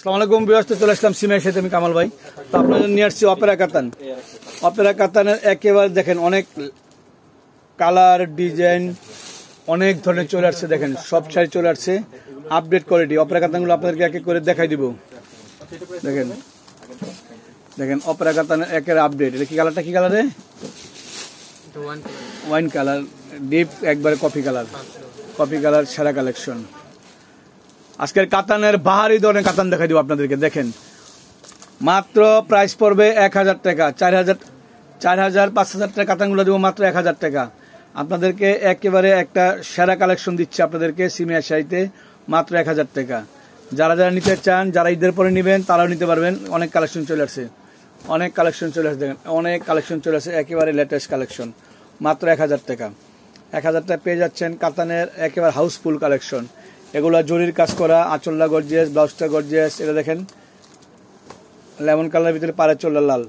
আসসালামু আলাইকুম ভিউয়ার্স, চলে আসলাম সিমের সাথে আমি কামাল ভাই। তো আপনাদের নিয়ে আসছি অপেরা কাতান। অপেরা কাতানের একেবারে দেখেন অনেক কালার ডিজাইন অনেক ধরনের চলে আসছে। দেখেন সব শাড়ি চলে আসছে, আপডেট কোয়ালিটি। অপেরা কাতানগুলো আপনাদেরকে এক এক করে দেখাই দিব। দেখেন দেখেন অপেরা কাতানের একের আপডেট। এটা কি কালারটা, কি কালারে? ওয়াইন কালার, ডিপ একবারে কফি কালার। কফি কালার সেরা কালেকশন। আজকের কাতানের বাহারি ধরনের কাতান দেখাই দিব আপনাদেরকে। দেখেন মাত্র প্রাইস পড়বে 1000 টাকা। 4000 5000 টাকা কাতানগুলো দিব মাত্র 1000 টাকা। আপনাদেরকে একেবারে একটা সেরা কালেকশন দিচ্ছে আপনাদেরকে সিমিয়া শাড়িতে মাত্র 1000 টাকা। যারা যারা নিতে চান, যারা ঈদের পরে নেবেন তারাও নিতে পারবেন। অনেক কালেকশন চলে আসছে, অনেক কালেকশন চলে আসছে। দেখেন অনেক কালেকশন চলে আসছে, একেবারে লেটেস্ট কালেকশন মাত্র 1000 টাকা। 1000 টাকা পেয়ে যাচ্ছেন কাতানের একেবারে হাউসফুল কালেকশন। এগুলো জরির কাজ করা, আঁচলটা গর্জিয়াস, ব্লাউজটা গর্জিয়াস। এটা দেখেন লেমন কালারের ভিতরে পাড়ের চোল্লা লাল,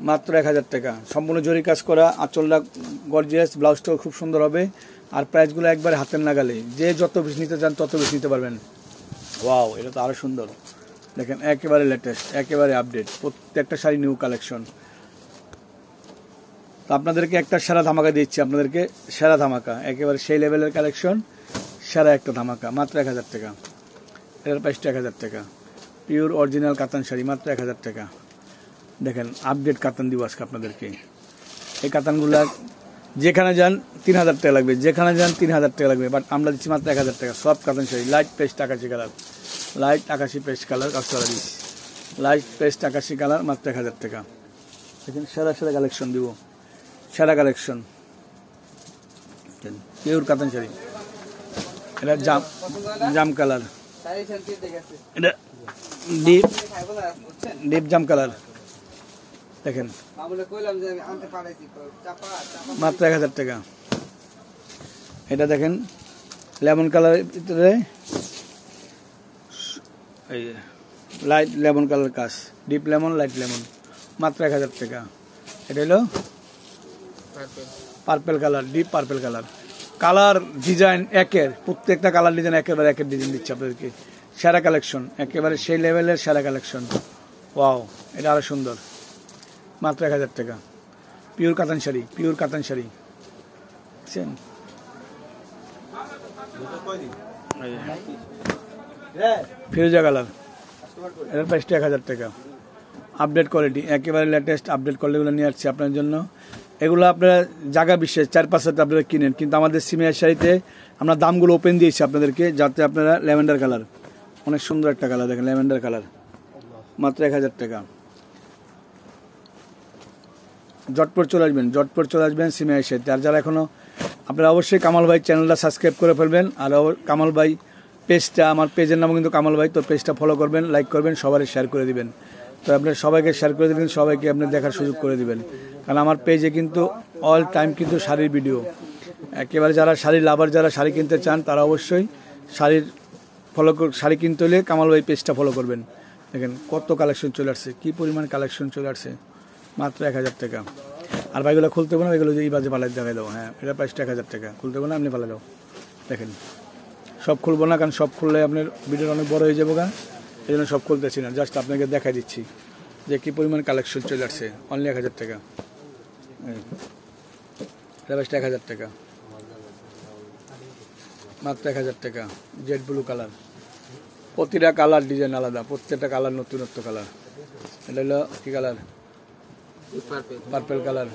মাত্র 1000 টাকা। সম্পূর্ণ জরির কাজ করা, আঁচলটা গর্জিয়াস, ব্লাউজটাও খুব সুন্দর হবে। আর প্রাইসগুলো একবারে হাতের নাগালে, যে যত পিস নিতে চান তত পিস নিতে পারবেন। ওয়াও, এটা তো আরো সুন্দর। দেখেন একেবারে লেটেস্ট, একেবারে আপডেট, প্রত্যেকটা শাড়ি নিউ কালেকশন। তো আপনাদেরকে একটা সেরা ধামাকা দিচ্ছি, আপনাদেরকে সেরা ধামাকা, একেবারে সেই লেভেলের কালেকশন, সেরা একটা ধামাকা মাত্র 1000 টাকা। এটার প্রাইসটা 1000 টাকা। পিওর অরিজিনাল কাতান শাড়ি মাত্র 1000 টাকা। দেখেন আপডেট কাতান দিব আজকে আপনাদেরকে। এই কাতানগুলা যেখানে যান 3000 টাকা লাগবে, যেখানে যান 3000 টাকা লাগবে, বাট আমরা দিচ্ছি মাত্র 1000 টাকা। সব কাতান শাড়ি, লাইট পেস্ট আকাশি কালার, লাইট আকাশি পেস্ট কালার কাজ করা দিচ্ছি, লাইট পেস্ট আকাশি কালার মাত্র 1000 টাকা। দেখেন সেরা সেরা কালেকশন দিব, সেরা কালেকশন। পিওর কাতান শাড়ি, এটা জাম কালার, এটা ডিপ জাম কালার। দেখেন মাত্র 1000 টাকা। এটা দেখেন লেমন কালারের ভিতরে এই লাইট লেমন কালার কাজ, ডিপ লেমন, লাইট লেমন, মাত্র 1000 টাকা। এটা হলো purple colour, deep purple colour. Colour design একের, প্রত্যেকটা কালার ডিজাইন একেবারে একের ডিজাইন দিচ্ছে আপনাদেরকে। সেরা কালেকশন, একেবারে সেই লেভেলের সেরা কালেকশন। ওয়াও, এটা আরো সুন্দর, মাত্র 1000 টাকা। পিওর কাতান শাড়ি, পিওর কাতান শাড়ি। ফিরোজা কালার, এটার প্রাইসটা 1000 টাকা। আপডেট কোয়ালিটি, একেবারে লেটেস্ট আপডেট কোয়ালিটিগুলো নিয়ে আসছি আপনার জন্য। এগুলো আপনারা জায়গা বিশেষ 4-5 আপনারা কিনেন, কিন্তু আমাদের সিমিয়ার শাড়িতে আমরা দামগুলো ওপেন দিয়েছি আপনাদেরকে, যাতে আপনারা ল্যাভেন্ডার কালার, অনেক সুন্দর একটা কালার, দেখেন ল্যাভেন্ডার কালার, মাত্র 1000 টাকা। জটপট চলে আসবেন, জটপট চলে আসবেন সিমিয়ার শাড়িতে। আর যারা এখনো, আপনারা অবশ্যই কামাল ভাই চ্যানেলটা সাবস্ক্রাইব করে ফেলবেন। আর কামাল ভাই পেজটা, আমার পেজের নামও কিন্তু কামাল ভাই, তো পেজটা ফলো করবেন, লাইক করবেন, সবাই শেয়ার করে দিবেন। তো আপনার সবাইকে শেয়ার করে দেবেন, সবাইকে আপনি দেখার সুযোগ করে দিবেন। কারণ আমার পেজে কিন্তু অল টাইম কিন্তু শাড়ির ভিডিও। একেবারে যারা শাড়ির লাভার, যারা শাড়ি কিনতে চান, তারা অবশ্যই শাড়ির শাড়ি কিনতে হলে কামাল ভাই পেজটা ফলো করবেন। দেখেন কত কালেকশন চলে আসছে, কি পরিমাণ কালেকশন চলে আসছে, মাত্র 1000 টাকা। আর ভাইগুলো খুলতে হবে না, এগুলো যে এই বাজে পালাই দেখাই দেবো। হ্যাঁ, এটা প্রাইসটা 1000 টাকা। খুলতে হবে না, আপনি পালাই দাও। দেখেন সব খুলবো না, কারণ সব খুললে আপনার ভিডিও অনেক বড় হয়ে যাবো, এই জন্য সব খুলতেছি না, জাস্ট আপনাকে দেখাই দিচ্ছি যে কি পরিমাণ কালেকশন চলে আসছে। অনলি 1000 টাকা, এটা প্রাইসটা 1000 টাকা, মাত্র 1000 টাকা। জেড ব্লু কালার, প্রতিটা কালার ডিজাইন আলাদা, প্রত্যেকটা কালার নতুনত্ব কালার। এটা হলো কি কালার? পার্পেল কালার,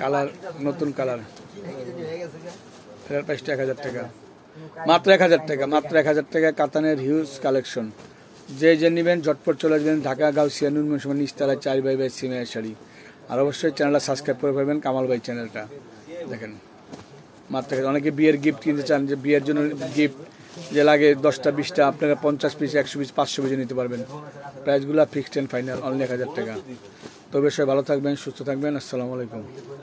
কালার নতুন কালার। এটার প্রাইসটা 1000 টাকা, মাত্র 1000 টাকা, মাত্র 1000 টাকা। কাতানের হিউজ কালেকশন, যে যে নেবেন ঝটপট চলে আসবেন। ঢাকা গাউসিয়া নুন মনসুমা নিচতলায় 4x সিমিয়ার শাড়ি। আর অবশ্যই চ্যানেলটা সাবস্ক্রাইব করে ফেলবেন, কামাল ভাই চ্যানেলটা। দেখেন মাত্র, অনেকে বিয়ের গিফট কিনতে চান, যে বিয়ের জন্য গিফট যে লাগে 10টা 20টা, আপনারা 50 পিস, 100 পিস, 500 পিস নিতে পারবেন। প্রাইসগুলো ফিক্সড অ্যান্ড ফাইনাল, অনলি 1000 টাকা। তবে সবাই ভালো থাকবেন, সুস্থ থাকবেন। আসসালামু আলাইকুম।